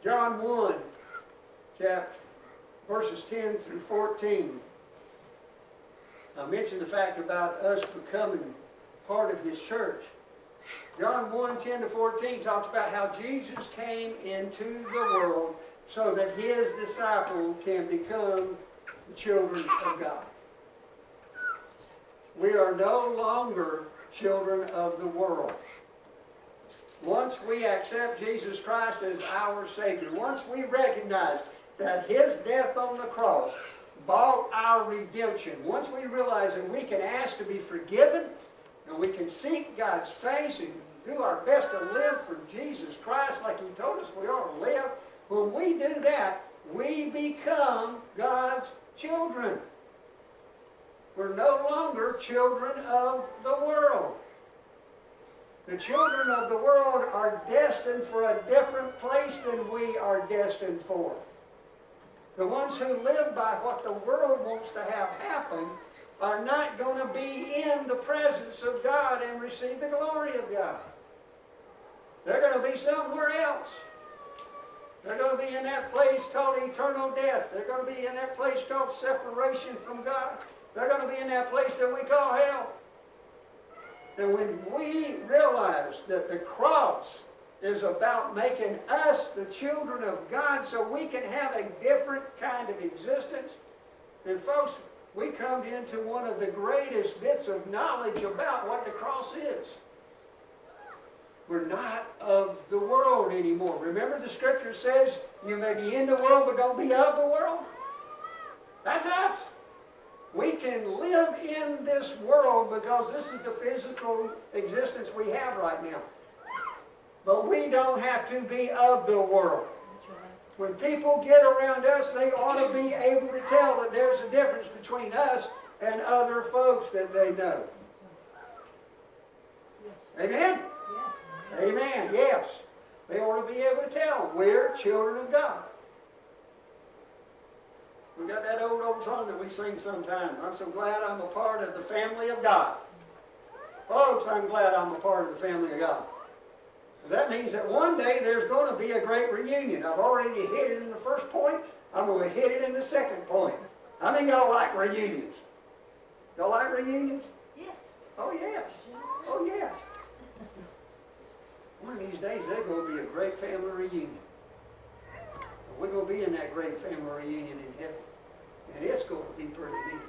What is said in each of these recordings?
John 1, verses 10 through 14. I mentioned the fact about us becoming part of His church. John 1, 10 to 14 talks about how Jesus came into the world so that His disciple can become the children of God. We are no longer children of the world. Once we accept Jesus Christ as our Savior, once we recognize that His death on the cross bought our redemption, once we realize that we can ask to be forgiven and we can seek God's face and do our best to live for Jesus Christ like He told us we ought to live, when we do that, we become God's children. We're no longer children of the world. The children of the world are destined for a different place than we are destined for. The ones who live by what the world wants to have happen are not going to be in the presence of God and receive the glory of God. They're going to be somewhere else. They're going to be in that place called eternal death. They're going to be in that place called separation from God. They're going to be in that place that we call hell. And when we realize that the cross is about making us the children of God so we can have a different kind of existence, then folks, we come into one of the greatest bits of knowledge about what the cross is. We're not of the world anymore. Remember the scripture says, you may be in the world but don't be of the world? That's us. We can live in this world because this is the physical existence we have right now. But we don't have to be of the world. When people get around us, they ought to be able to tell that there's a difference between us and other folks that they know. Amen? Yes. Amen, yes. They ought to be able to tell we're children of God. We got that old song that we sing sometimes. I'm so glad I'm a part of the family of God. Folks, I'm glad I'm a part of the family of God. That means that one day there's going to be a great reunion. I've already hit it in the first point. I'm going to hit it in the second point. How many of y'all like reunions? Y'all like reunions? Yes. Oh, yes. Oh, yes. One of these days there's going to be a great family reunion. We're going to be in that great family reunion in heaven. And it's going to be pretty neat.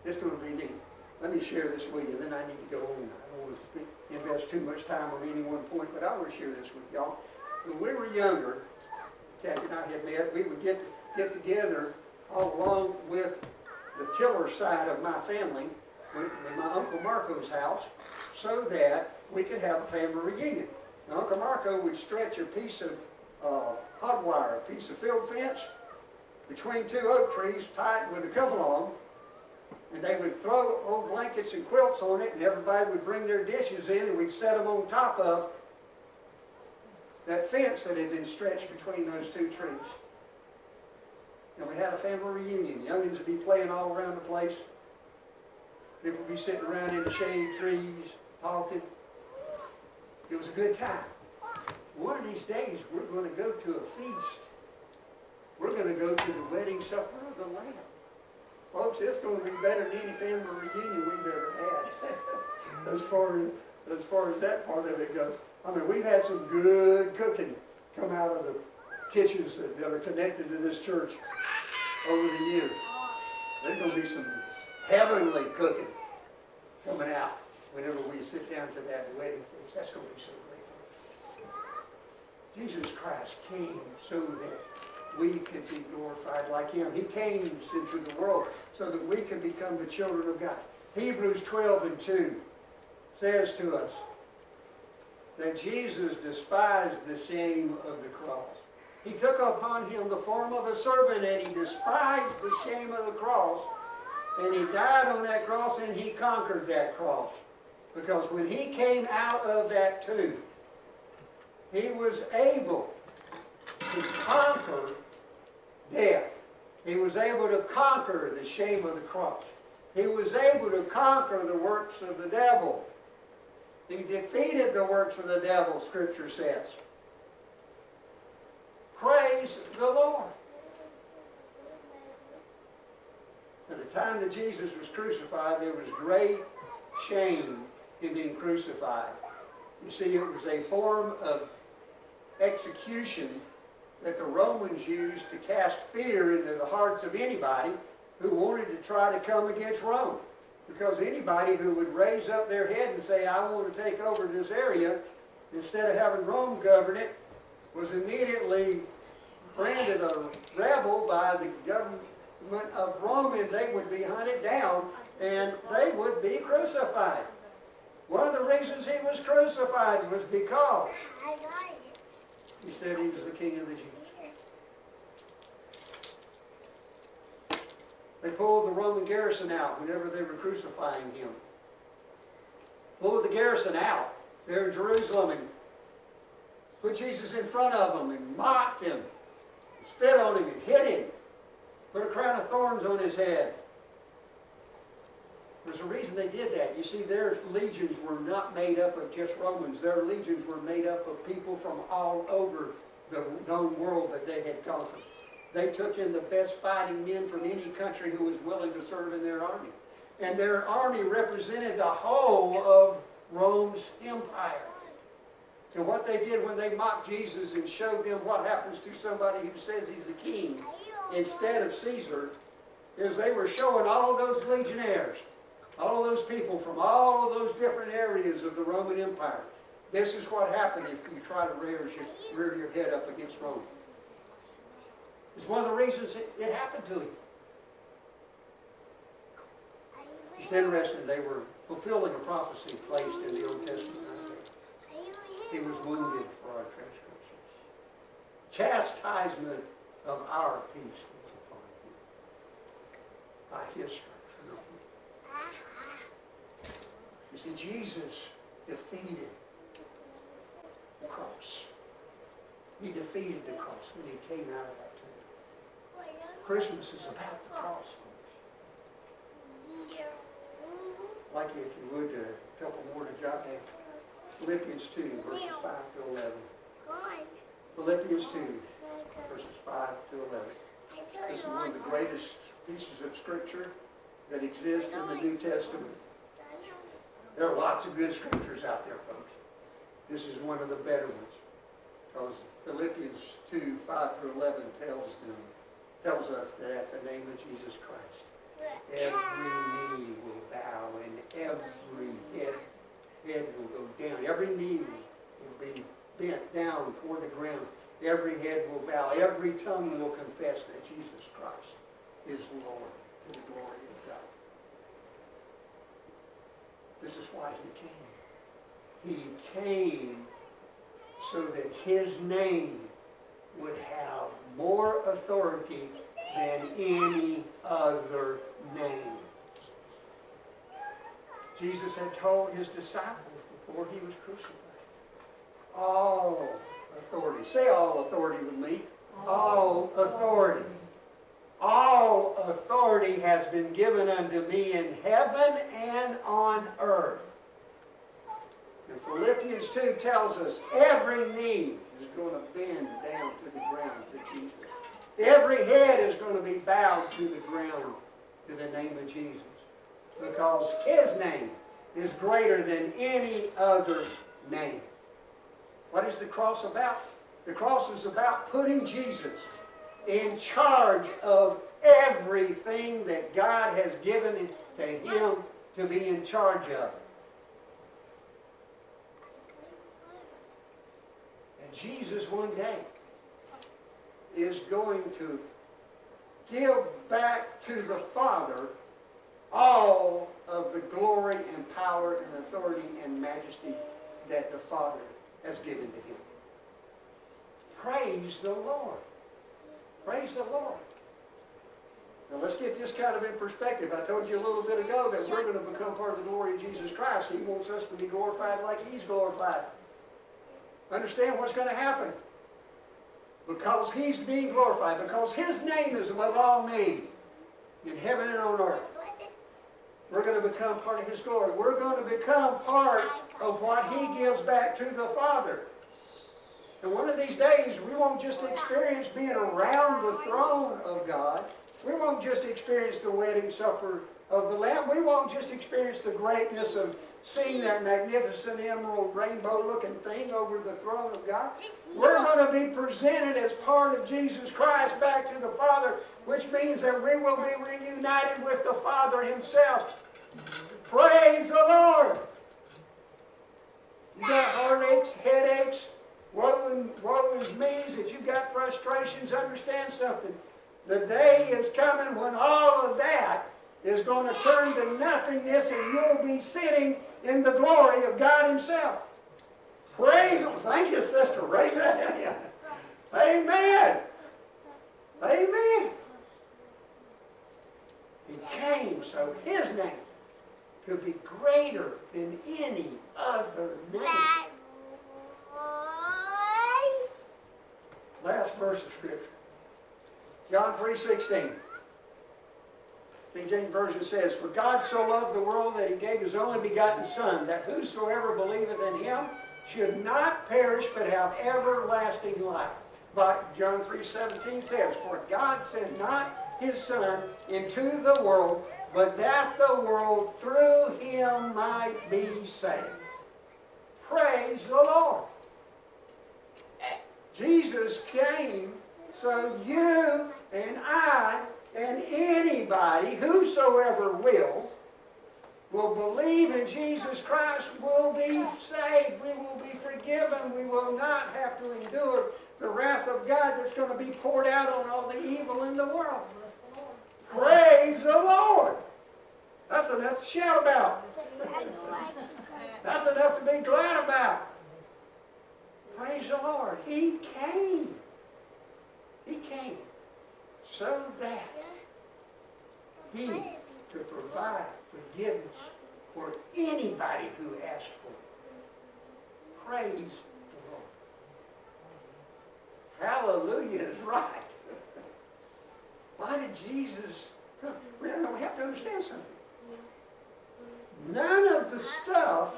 It's going to be neat. Let me share this with you, then I need to go on. I don't want to invest too much time on any one point, but I want to share this with y'all. When we were younger, Kathy and I had met, we would get together all along with the tiller side of my family, in my Uncle Marco's house, so that we could have a family reunion. Now, Uncle Marco would stretch a piece of hot wire, a piece of field fence, between two oak trees, tied with a come-along, and they would throw old blankets and quilts on it, and everybody would bring their dishes in, and we'd set them on top of that fence that had been stretched between those two trees. And we had a family reunion. Youngins would be playing all around the place. People would be sitting around in the shade trees, talking. It was a good time. One of these days, we're going to go to a feast. We're going to go to the wedding supper of the Lamb. Folks, it's going to be better than any family reunion we've ever had. as far as that part of it goes. I mean, we've had some good cooking come out of the kitchens that are connected to this church over the years. There's going to be some heavenly cooking coming out whenever we sit down to that wedding feast. That's going to be so great. Jesus Christ came so that we could be glorified like Him. He came into the world so that we can become the children of God. Hebrews 12:2 says to us that Jesus despised the shame of the cross. He took upon Him the form of a servant, and He despised the shame of the cross, and He died on that cross, and He conquered that cross. Because when He came out of that tomb, He was able to conquer death. He was able to conquer the shame of the cross. He was able to conquer the works of the devil. He defeated the works of the devil, Scripture says. Praise the Lord. At the time that Jesus was crucified, there was great shame in being crucified. You see, it was a form of execution that the Romans used to cast fear into the hearts of anybody who wanted to try to come against Rome. Because anybody who would raise up their head and say, I want to take over this area, instead of having Rome govern it, was immediately branded a rebel by the government of Rome, and they would be hunted down and they would be crucified. One of the reasons he was crucified was because he said he was the King of the Jews. They pulled the Roman garrison out whenever they were crucifying him. Pulled the garrison out there in Jerusalem and put Jesus in front of them and mocked him, spit on him and hit him, put a crown of thorns on his head. There's a reason they did that. You see, their legions were not made up of just Romans. Their legions were made up of people from all over the known world that they had conquered. They took in the best fighting men from any country who was willing to serve in their army. And their army represented the whole of Rome's empire. And what they did when they mocked Jesus and showed them what happens to somebody who says he's the king instead of Caesar, is they were showing all of those legionnaires, all of those people from all of those different areas of the Roman Empire. This is what happened if you try to rear your head up against Rome. It's one of the reasons it happened to him. It's interesting, they were fulfilling a prophecy placed in the Old Testament. He was wounded for our transgressions. Chastisement of our peace was upon him. By his stripes. You see, Jesus defeated the cross. He defeated the cross when he came out of that tomb. Christmas is about the cross, folks. Like if you would, a couple more to jot down. Philippians 2, verses 5 to 11. Philippians 2, verses 5 to 11. This is one of the greatest pieces of Scripture that exists in the New Testament. There are lots of good Scriptures out there, folks. This is one of the better ones. Because Philippians 2, 5 through 11 tells us that at the name of Jesus Christ, every knee will bow and every head will go down. Every knee will be bent down toward the ground. Every head will bow. Every tongue will confess that Jesus Christ is Lord to the glory of God. This is why he came. He came so that his name would have more authority than any other name. Jesus had told his disciples before he was crucified, all authority. Say all authority with me. All authority. All authority has been given unto me in heaven and on earth. And Philippians 2 tells us every knee is going to bend down to the ground to Jesus. Every head is going to be bowed to the ground to the name of Jesus. Because his name is greater than any other name. What is the cross about? The cross is about putting Jesus in charge of everything that God has given to him to be in charge of. And Jesus one day is going to give back to the Father all of the glory and power and authority and majesty that the Father has given to him. Praise the Lord. Praise the Lord. Now let's get this kind of in perspective. I told you a little bit ago that we're going to become part of the glory of Jesus Christ. He wants us to be glorified like he's glorified. Understand what's going to happen? Because he's being glorified, because his name is above all names in heaven and on earth. We're going to become part of his glory. We're going to become part of what he gives back to the Father. And one of these days, we won't just experience being around the throne of God. We won't just experience the wedding supper of the Lamb. We won't just experience the greatness of seeing that magnificent emerald rainbow-looking thing over the throne of God. We're going to be presented as part of Jesus Christ back to the Father, which means that we will be reunited with the Father Himself. Praise the Lord! You got heartaches, headaches, woe is me's, if you've got frustrations, understand something. The day is coming when all of that is going to turn to nothingness and you'll be sitting in the glory of God Himself. Praise Him. Thank you, sister. Raise that hand. Amen. Amen. He came so His name could be greater than any other name. Last verse of Scripture. John 3:16. King James Version says, "For God so loved the world that He gave His only begotten Son, that whosoever believeth in Him should not perish but have everlasting life." But John 3:17 says, "For God sent not His Son into the world, but that the world through Him might be saved." Praise the Lord. Jesus came so you and I and anybody, whosoever will believe in Jesus Christ will be saved. We will be forgiven. We will not have to endure the wrath of God that's going to be poured out on all the evil in the world. Praise the Lord. That's enough to shout about. That's enough to be glad about. Praise the Lord. He came. He came so that He could provide forgiveness for anybody who asked for it. Praise the Lord. Hallelujah is right. Why did Jesus come? We have to understand something. None of the stuff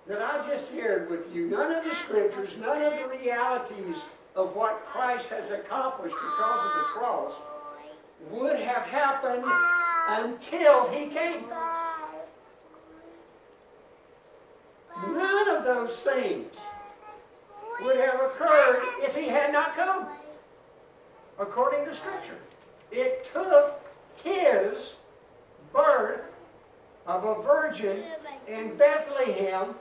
that I just shared with you, none of the scriptures, none of the realities of what Christ has accomplished because of the cross would have happened until He came. None of those things would have occurred if He had not come, according to Scripture. It took His birth of a virgin in Bethlehem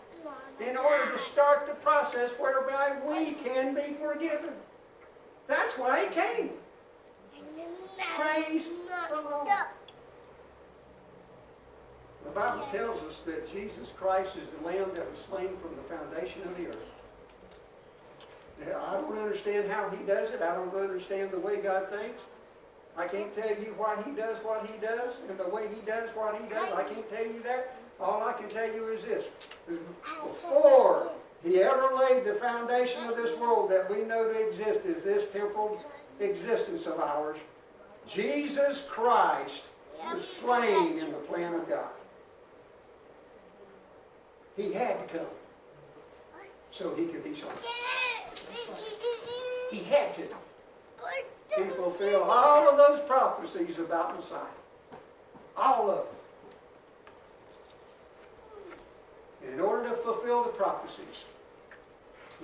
in order to start the process whereby we can be forgiven. That's why He came. Praise the Lord. The Bible tells us that Jesus Christ is the Lamb that was slain from the foundation of the earth. Now, I don't understand how He does it. I don't understand the way God thinks. I can't tell you why He does what He does and the way He does what He does. I can't tell you that. All I can tell you is this. Before He ever laid the foundation of this world that we know to exist is this temporal existence of ours, Jesus Christ was slain in the plan of God. He had to come so He could be slain. He had to. He fulfilled all of those prophecies about Messiah. All of them. And in order to fulfill the prophecies,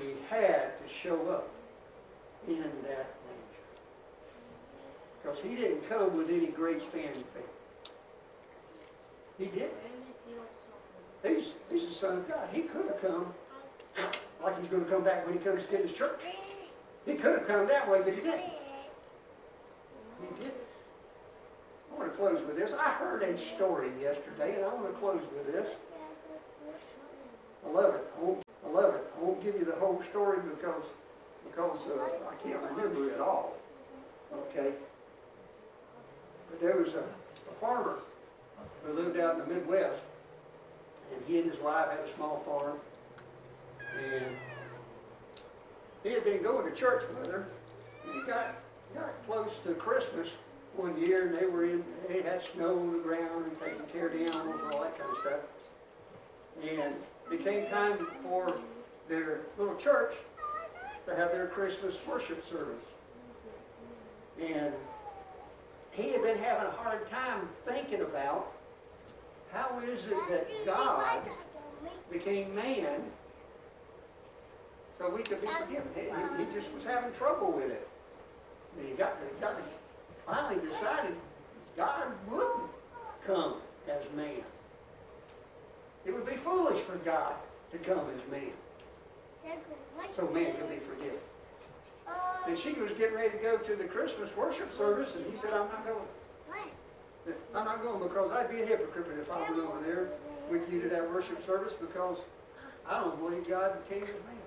He had to show up in that manger. Because He didn't come with any great fanfare. He didn't. He's the Son of God. He could have come like He's going to come back when He comes to get His church. He could have come that way, but He didn't. He didn't. I want to close with this. I heard a story yesterday, and I want to close with this. I love it. I love it. I won't give you the whole story because I can't remember it all. Okay? But there was a farmer who lived out in the Midwest, and he and his wife had a small farm, and he had been going to church with her, and he got close to Christmas one year, and they had snow on the ground and taking care of the animals and all that kind of stuff. And it came time for their little church to have their Christmas worship service. And he had been having a hard time thinking about how is it that God became man so we could be forgiven. He just was having trouble with it. And he finally decided God wouldn't come as man. It would be foolish for God to come as man, so man could be forgiven. And she was getting ready to go to the Christmas worship service, and he said, I'm not going. I'm not going because I'd be a hypocrite if I went over there with you to that worship service, because I don't believe God came as man.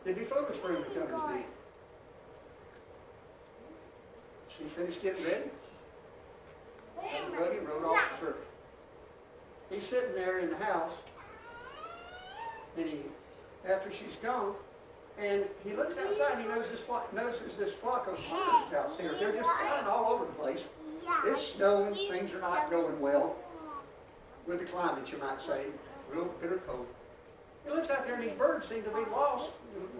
It'd be foolish for him to come as man. She finished getting ready. Everybody rode off to church. He's sitting there in the house, and after she's gone, and he looks outside and he notices this flock of birds out there. They're just flying all over the place. It's snowing, things are not going well with the climate, you might say, real bitter cold. He looks out there and these birds seem to be lost,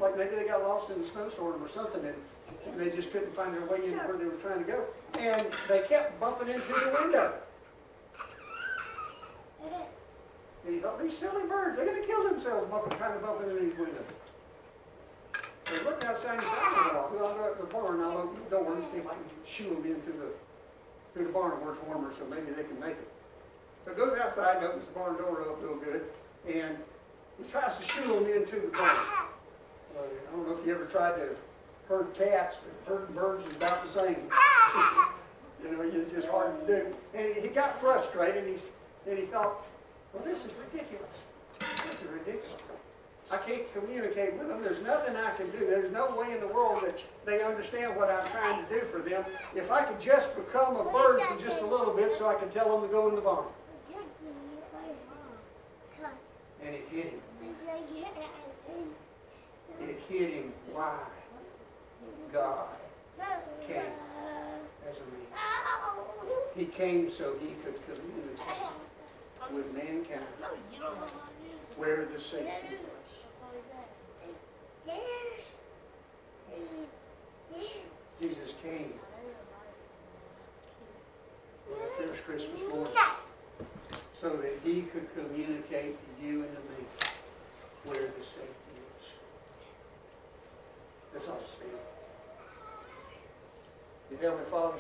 like maybe they got lost in a snowstorm or something, and they just couldn't find their way into where they were trying to go. And they kept bumping into the window. And he thought, these silly birds, they're going to kill themselves trying to bump into these windows. So he looked outside and he thought, I'll go to the barn, I'll open the door and see if I can shoo them into the barn where it's warmer so maybe they can make it. So he goes outside and opens the barn door up real good, and he tries to shoo them into the barn. I don't know if you ever tried to herd cats, but herding birds is about the same. You know, it's just hard to do. And he got frustrated, and he thought, well, this is ridiculous. This is ridiculous. I can't communicate with them. There's nothing I can do. There's no way in the world that they understand what I'm trying to do for them. If I could just become a bird for just a little bit so I can tell them to go in the barn. And it hit him. It hit him why God came as a man. He came so he could communicate with mankind where the safety was. Jesus came on the first Christmas morning so that he could communicate to you and to me where the safety is. Let's all stand. Dear Heavenly Father,